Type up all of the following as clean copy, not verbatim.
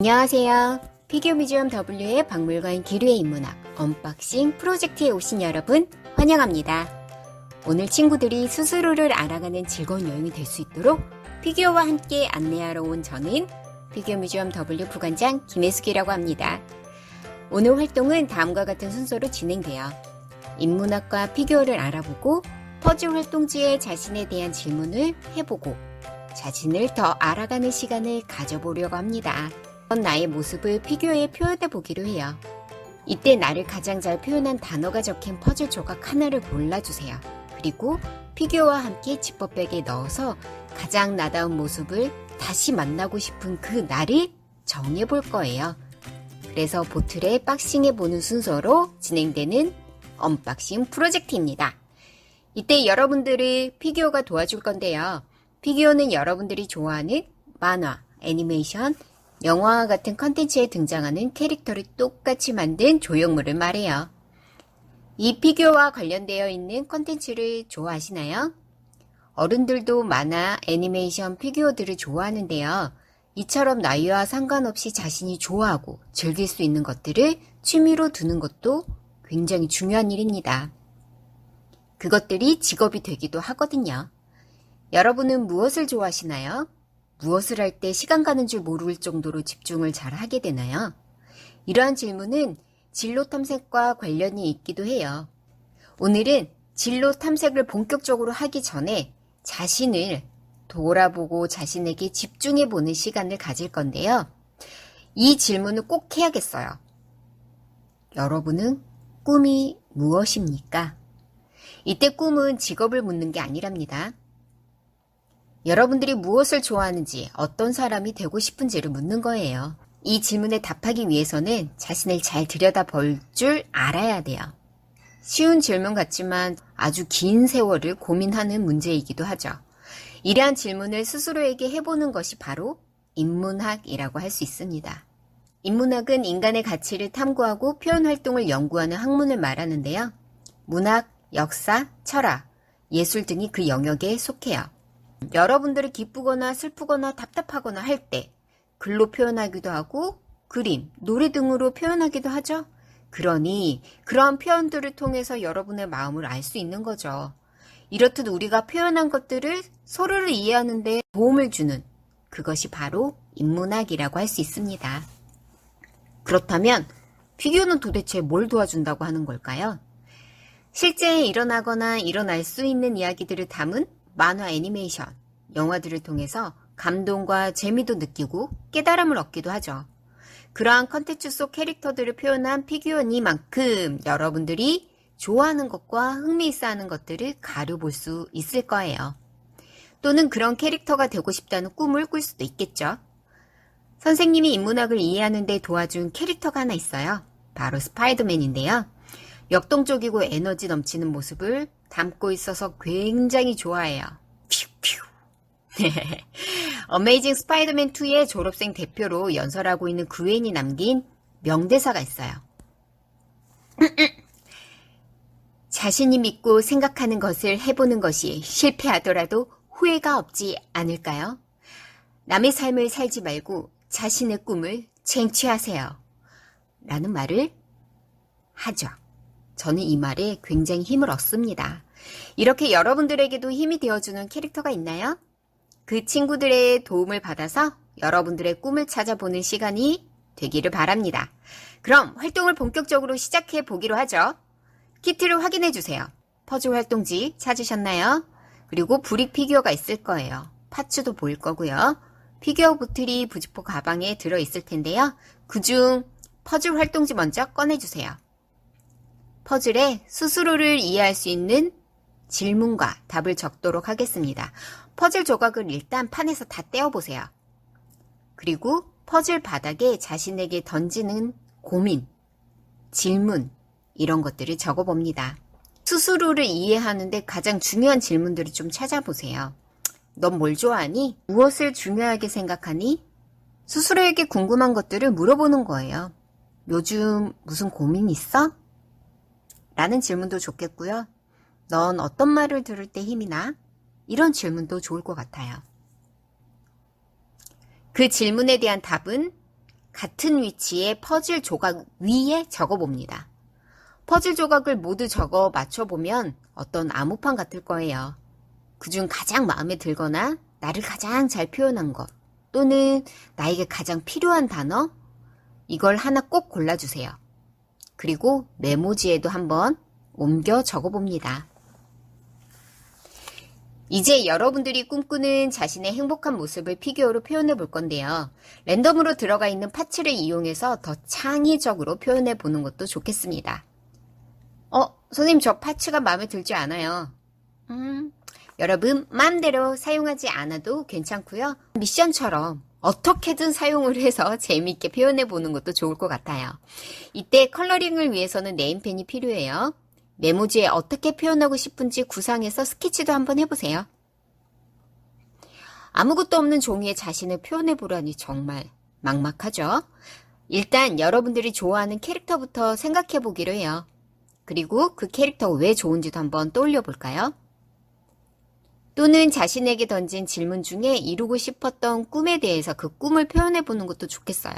안녕하세요. 피규어 뮤지엄 W의 박물관 기류의 인문학 언박싱 프로젝트에 오신 여러분 환영합니다. 오늘 친구들이 스스로를 알아가는 즐거운 여행이 될 수 있도록 피규어와 함께 안내하러 온 저는 피규어 뮤지엄 W 부관장 김혜숙이라고 합니다. 오늘 활동은 다음과 같은 순서로 진행돼요. 인문학과 피규어를 알아보고 퍼즐 활동지에 자신에 대한 질문을 해보고 자신을 더 알아가는 시간을 가져보려고 합니다. 나의 모습을 피규어에 표현해 보기로 해요. 이때 나를 가장 잘 표현한 단어가 적힌 퍼즐 조각 하나를 골라주세요. 그리고 피규어와 함께 지퍼백에 넣어서 가장 나다운 모습을 다시 만나고 싶은 그 나를 정해 볼 거예요. 그래서 보틀에 박싱해 보는 순서로 진행되는 언박싱 프로젝트입니다. 이때 여러분들을 피규어가 도와줄 건데요. 피규어는 여러분들이 좋아하는 만화, 애니메이션, 영화와 같은 컨텐츠에 등장하는 캐릭터를 똑같이 만든 조형물을 말해요. 이 피규어와 관련되어 있는 컨텐츠를 좋아하시나요? 어른들도 만화, 애니메이션 피규어들을 좋아하는데요. 이처럼 나이와 상관없이 자신이 좋아하고 즐길 수 있는 것들을 취미로 두는 것도 굉장히 중요한 일입니다. 그것들이 직업이 되기도 하거든요. 여러분은 무엇을 좋아하시나요? 무엇을 할 때 시간 가는 줄 모를 정도로 집중을 잘 하게 되나요? 이러한 질문은 진로 탐색과 관련이 있기도 해요. 오늘은 진로 탐색을 본격적으로 하기 전에 자신을 돌아보고 자신에게 집중해보는 시간을 가질 건데요. 이 질문을 꼭 해야겠어요. 여러분은 꿈이 무엇입니까? 이때 꿈은 직업을 묻는 게 아니랍니다. 여러분들이 무엇을 좋아하는지, 어떤 사람이 되고 싶은지를 묻는 거예요. 이 질문에 답하기 위해서는 자신을 잘 들여다볼 줄 알아야 돼요. 쉬운 질문 같지만 아주 긴 세월을 고민하는 문제이기도 하죠. 이러한 질문을 스스로에게 해보는 것이 바로 인문학이라고 할 수 있습니다. 인문학은 인간의 가치를 탐구하고 표현 활동을 연구하는 학문을 말하는데요. 문학, 역사, 철학, 예술 등이 그 영역에 속해요. 여러분들이 기쁘거나 슬프거나 답답하거나 할 때 글로 표현하기도 하고 그림, 노래 등으로 표현하기도 하죠. 그러니 그러한 표현들을 통해서 여러분의 마음을 알 수 있는 거죠. 이렇듯 우리가 표현한 것들을 서로를 이해하는 데 도움을 주는 그것이 바로 인문학이라고 할 수 있습니다. 그렇다면 피규어는 도대체 뭘 도와준다고 하는 걸까요? 실제 일어나거나 일어날 수 있는 이야기들을 담은 만화, 애니메이션, 영화들을 통해서 감동과 재미도 느끼고 깨달음을 얻기도 하죠. 그러한 컨텐츠 속 캐릭터들을 표현한 피규어니만큼 여러분들이 좋아하는 것과 흥미있어하는 것들을 가려볼 수 있을 거예요. 또는 그런 캐릭터가 되고 싶다는 꿈을 꿀 수도 있겠죠. 선생님이 인문학을 이해하는 데 도와준 캐릭터가 하나 있어요. 바로 스파이더맨인데요. 역동적이고 에너지 넘치는 모습을 담고 있어서 굉장히 좋아해요. 퓨퓨. 어메이징 스파이더맨 2의 졸업생 대표로 연설하고 있는 그웬이 남긴 명대사가 있어요. 자신이 믿고 생각하는 것을 해보는 것이 실패하더라도 후회가 없지 않을까요? 남의 삶을 살지 말고 자신의 꿈을 쟁취하세요. 라는 말을 하죠. 저는 이 말에 굉장히 힘을 얻습니다. 이렇게 여러분들에게도 힘이 되어주는 캐릭터가 있나요? 그 친구들의 도움을 받아서 여러분들의 꿈을 찾아보는 시간이 되기를 바랍니다. 그럼 활동을 본격적으로 시작해 보기로 하죠. 키트를 확인해 주세요. 퍼즐 활동지 찾으셨나요? 그리고 브릭 피규어가 있을 거예요. 파츠도 보일 거고요. 피규어 보틀이 부직포 가방에 들어있을 텐데요. 그중 퍼즐 활동지 먼저 꺼내주세요. 퍼즐에 스스로를 이해할 수 있는 질문과 답을 적도록 하겠습니다. 퍼즐 조각을 일단 판에서 다 떼어보세요. 그리고 퍼즐 바닥에 자신에게 던지는 고민, 질문 이런 것들을 적어봅니다. 스스로를 이해하는데 가장 중요한 질문들을 좀 찾아보세요. 넌 뭘 좋아하니? 무엇을 중요하게 생각하니? 스스로에게 궁금한 것들을 물어보는 거예요. 요즘 무슨 고민 있어? 라는 질문도 좋겠고요. 넌 어떤 말을 들을 때 힘이 나? 이런 질문도 좋을 것 같아요. 그 질문에 대한 답은 같은 위치의 퍼즐 조각 위에 적어봅니다. 퍼즐 조각을 모두 적어 맞춰보면 어떤 암호판 같을 거예요. 그중 가장 마음에 들거나 나를 가장 잘 표현한 것 또는 나에게 가장 필요한 단어 이걸 하나 꼭 골라주세요. 그리고 메모지에도 한번 옮겨 적어봅니다. 이제 여러분들이 꿈꾸는 자신의 행복한 모습을 피규어로 표현해 볼 건데요. 랜덤으로 들어가 있는 파츠를 이용해서 더 창의적으로 표현해 보는 것도 좋겠습니다. 선생님 저 파츠가 마음에 들지 않아요. 여러분 마음대로 사용하지 않아도 괜찮고요. 미션처럼 어떻게든 사용을 해서 재미있게 표현해 보는 것도 좋을 것 같아요. 이때 컬러링을 위해서는 네임펜이 필요해요. 메모지에 어떻게 표현하고 싶은지 구상해서 스케치도 한번 해보세요. 아무것도 없는 종이에 자신을 표현해 보라니 정말 막막하죠? 일단 여러분들이 좋아하는 캐릭터부터 생각해 보기로 해요. 그리고 그 캐릭터가 왜 좋은지도 한번 떠올려 볼까요? 또는 자신에게 던진 질문 중에 이루고 싶었던 꿈에 대해서 그 꿈을 표현해 보는 것도 좋겠어요.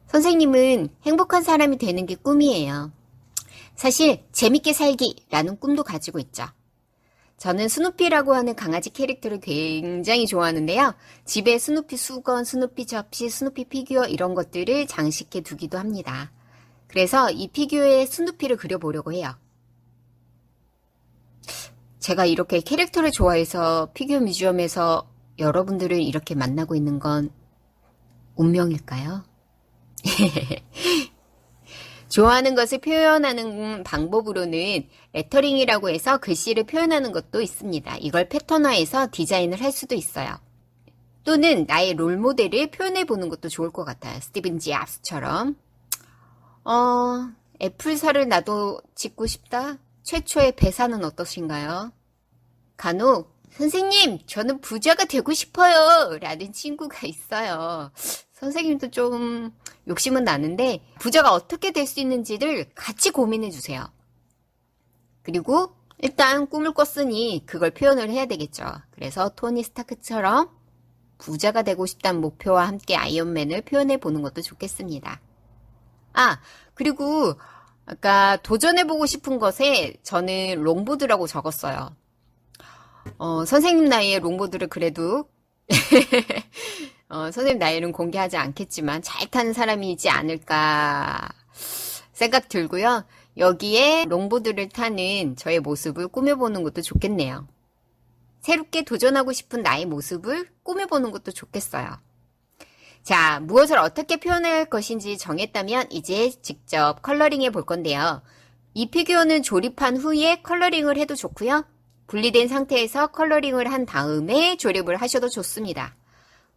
선생님은 행복한 사람이 되는 게 꿈이에요. 사실 재밌게 살기라는 꿈도 가지고 있죠. 저는 스누피라고 하는 강아지 캐릭터를 굉장히 좋아하는데요. 집에 스누피 수건, 스누피 접시, 스누피 피규어 이런 것들을 장식해 두기도 합니다. 그래서 이 피규어에 스누피를 그려보려고 해요. 제가 이렇게 캐릭터를 좋아해서 피규어 뮤지엄에서 여러분들을 이렇게 만나고 있는 건 운명일까요? 좋아하는 것을 표현하는 방법으로는 레터링이라고 해서 글씨를 표현하는 것도 있습니다. 이걸 패턴화해서 디자인을 할 수도 있어요. 또는 나의 롤모델을 표현해보는 것도 좋을 것 같아요. 스티븐 잡스처럼. 애플사를 나도 짓고 싶다? 최초의 배사는 어떠신가요? 간혹 선생님 저는 부자가 되고 싶어요 라는 친구가 있어요. 선생님도 좀 욕심은 나는데 부자가 어떻게 될 수 있는지를 같이 고민해 주세요. 그리고 일단 꿈을 꿨으니 그걸 표현을 해야 되겠죠. 그래서 토니 스타크처럼 부자가 되고 싶다는 목표와 함께 아이언맨을 표현해 보는 것도 좋겠습니다. 그리고 아까 도전해보고 싶은 것에 저는 롱보드라고 적었어요. 선생님 나이에 롱보드를 그래도 선생님 나이는 공개하지 않겠지만 잘 타는 사람이지 않을까 생각 들고요. 여기에 롱보드를 타는 저의 모습을 꾸며보는 것도 좋겠네요. 새롭게 도전하고 싶은 나의 모습을 꾸며보는 것도 좋겠어요. 자, 무엇을 어떻게 표현할 것인지 정했다면 이제 직접 컬러링해 볼 건데요. 이 피규어는 조립한 후에 컬러링을 해도 좋고요. 분리된 상태에서 컬러링을 한 다음에 조립을 하셔도 좋습니다.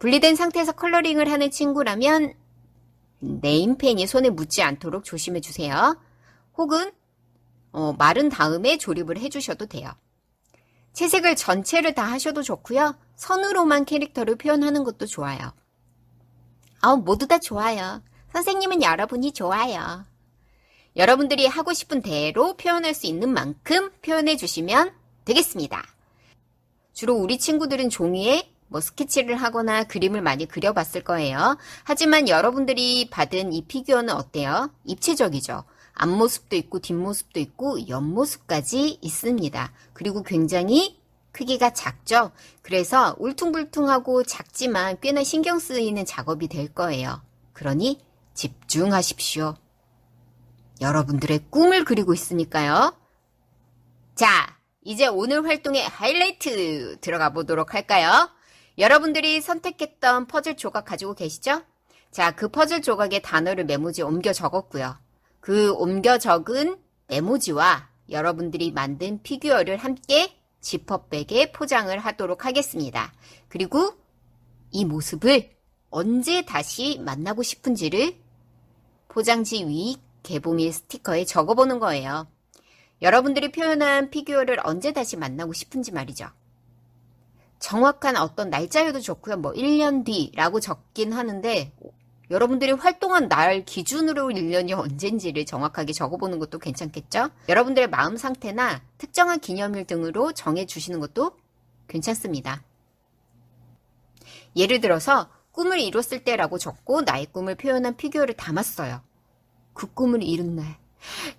분리된 상태에서 컬러링을 하는 친구라면 네임펜이 손에 묻지 않도록 조심해 주세요. 혹은 마른 다음에 조립을 해주셔도 돼요. 채색을 전체를 다 하셔도 좋고요. 선으로만 캐릭터를 표현하는 것도 좋아요. 모두 다 좋아요. 선생님은 여러분이 좋아요. 여러분들이 하고 싶은 대로 표현할 수 있는 만큼 표현해 주시면 되겠습니다. 주로 우리 친구들은 종이에 스케치를 하거나 그림을 많이 그려봤을 거예요. 하지만 여러분들이 받은 이 피규어는 어때요? 입체적이죠. 앞모습도 있고 뒷모습도 있고 옆모습까지 있습니다. 그리고 굉장히 크기가 작죠? 그래서 울퉁불퉁하고 작지만 꽤나 신경 쓰이는 작업이 될 거예요. 그러니 집중하십시오. 여러분들의 꿈을 그리고 있으니까요. 자, 이제 오늘 활동의 하이라이트 들어가 보도록 할까요? 여러분들이 선택했던 퍼즐 조각 가지고 계시죠? 자, 그 퍼즐 조각의 단어를 메모지에 옮겨 적었고요. 그 옮겨 적은 메모지와 여러분들이 만든 피규어를 함께 지퍼백에 포장을 하도록 하겠습니다. 그리고 이 모습을 언제 다시 만나고 싶은지를 포장지 위 개봉일 스티커에 적어보는 거예요. 여러분들이 표현한 피규어를 언제 다시 만나고 싶은지 말이죠. 정확한 어떤 날짜여도 좋고요. 1년 뒤라고 적긴 하는데 여러분들이 활동한 날 기준으로 1년이 언젠지를 정확하게 적어보는 것도 괜찮겠죠? 여러분들의 마음 상태나 특정한 기념일 등으로 정해주시는 것도 괜찮습니다. 예를 들어서 꿈을 이뤘을 때라고 적고 나의 꿈을 표현한 피규어를 담았어요. 그 꿈을 이룬 날,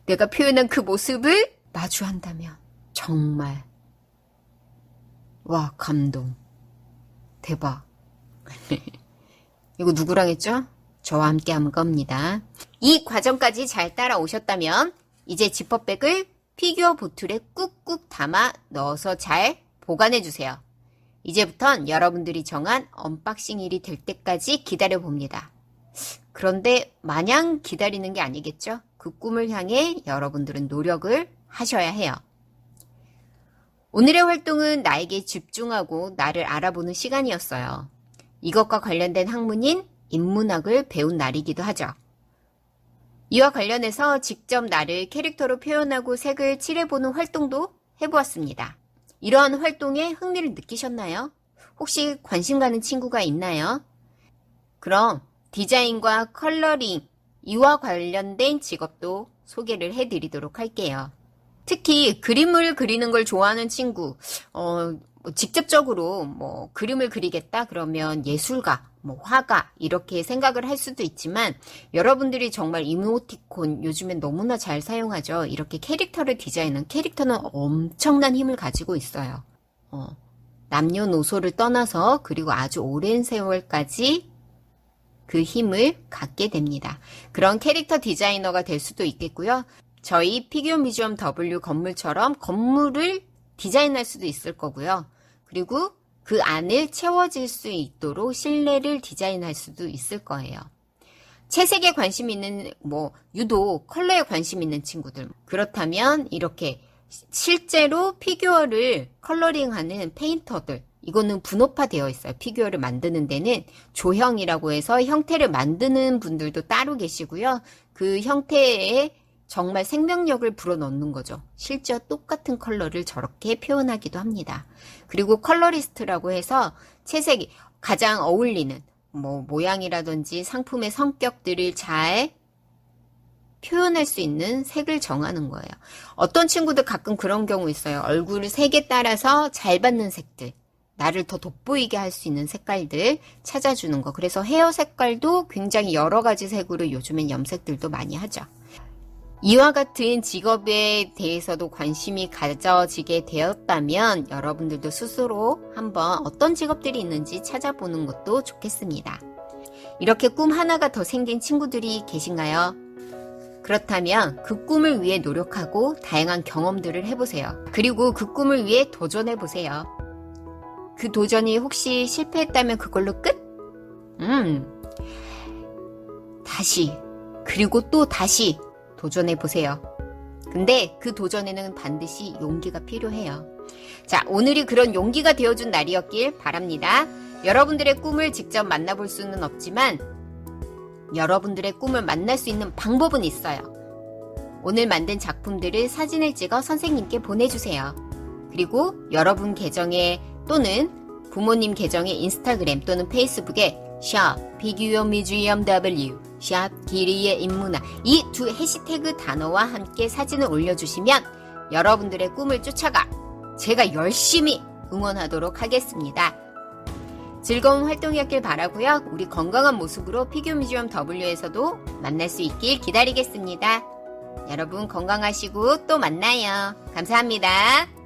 내가 표현한 그 모습을 마주한다면 정말 와, 감동. 대박. 이거 누구랑 했죠? 저와 함께 한 겁니다. 이 과정까지 잘 따라오셨다면 이제 지퍼백을 피규어 보틀에 꾹꾹 담아 넣어서 잘 보관해주세요. 이제부턴 여러분들이 정한 언박싱일이 될 때까지 기다려봅니다. 그런데 마냥 기다리는 게 아니겠죠? 그 꿈을 향해 여러분들은 노력을 하셔야 해요. 오늘의 활동은 나에게 집중하고 나를 알아보는 시간이었어요. 이것과 관련된 학문인 인문학을 배운 날이기도 하죠. 이와 관련해서 직접 나를 캐릭터로 표현하고 색을 칠해보는 활동도 해보았습니다. 이러한 활동에 흥미를 느끼셨나요? 혹시 관심 가는 친구가 있나요? 그럼 디자인과 컬러링, 이와 관련된 직업도 소개를 해드리도록 할게요. 특히 그림을 그리는 걸 좋아하는 친구, 직접적으로 그림을 그리겠다 그러면 예술가, 화가 이렇게 생각을 할 수도 있지만 여러분들이 정말 이모티콘 요즘엔 너무나 잘 사용하죠. 이렇게 캐릭터를 디자인한 캐릭터는 엄청난 힘을 가지고 있어요. 남녀노소를 떠나서 그리고 아주 오랜 세월까지 그 힘을 갖게 됩니다. 그런 캐릭터 디자이너가 될 수도 있겠고요. 저희 피규어 뮤지엄 W 건물처럼 건물을 디자인할 수도 있을 거고요. 그리고 그 안을 채워질 수 있도록 실내를 디자인할 수도 있을 거예요. 채색에 관심 있는, 유독 컬러에 관심 있는 친구들. 그렇다면 이렇게 실제로 피규어를 컬러링하는 페인터들. 이거는 분업화되어 있어요. 피규어를 만드는 데는 조형이라고 해서 형태를 만드는 분들도 따로 계시고요. 그 형태에 정말 생명력을 불어넣는 거죠. 실제와 똑같은 컬러를 저렇게 표현하기도 합니다. 그리고 컬러리스트라고 해서 채색이 가장 어울리는 모양이라든지 상품의 성격들을 잘 표현할 수 있는 색을 정하는 거예요. 어떤 친구들 가끔 그런 경우 있어요. 얼굴 색에 따라서 잘 받는 색들, 나를 더 돋보이게 할 수 있는 색깔들 찾아주는 거. 그래서 헤어 색깔도 굉장히 여러 가지 색으로 요즘엔 염색들도 많이 하죠. 이와 같은 직업에 대해서도 관심이 가져지게 되었다면 여러분들도 스스로 한번 어떤 직업들이 있는지 찾아보는 것도 좋겠습니다. 이렇게 꿈 하나가 더 생긴 친구들이 계신가요? 그렇다면 그 꿈을 위해 노력하고 다양한 경험들을 해보세요. 그리고 그 꿈을 위해 도전해보세요. 그 도전이 혹시 실패했다면 그걸로 끝? 다시, 그리고 또 다시 도전해보세요. 근데 그 도전에는 반드시 용기가 필요해요. 자, 오늘이 그런 용기가 되어준 날이었길 바랍니다. 여러분들의 꿈을 직접 만나볼 수는 없지만 여러분들의 꿈을 만날 수 있는 방법은 있어요. 오늘 만든 작품들을 사진을 찍어 선생님께 보내주세요. 그리고 여러분 계정에 또는 부모님 계정의 인스타그램 또는 페이스북에 샵 피규어 뮤지엄 W 샵 기리의 인문학 이 두 해시태그 단어와 함께 사진을 올려주시면 여러분들의 꿈을 쫓아가 제가 열심히 응원하도록 하겠습니다. 즐거운 활동이었길 바라고요. 우리 건강한 모습으로 피규어 뮤지엄 W에서도 만날 수 있길 기다리겠습니다. 여러분 건강하시고 또 만나요. 감사합니다.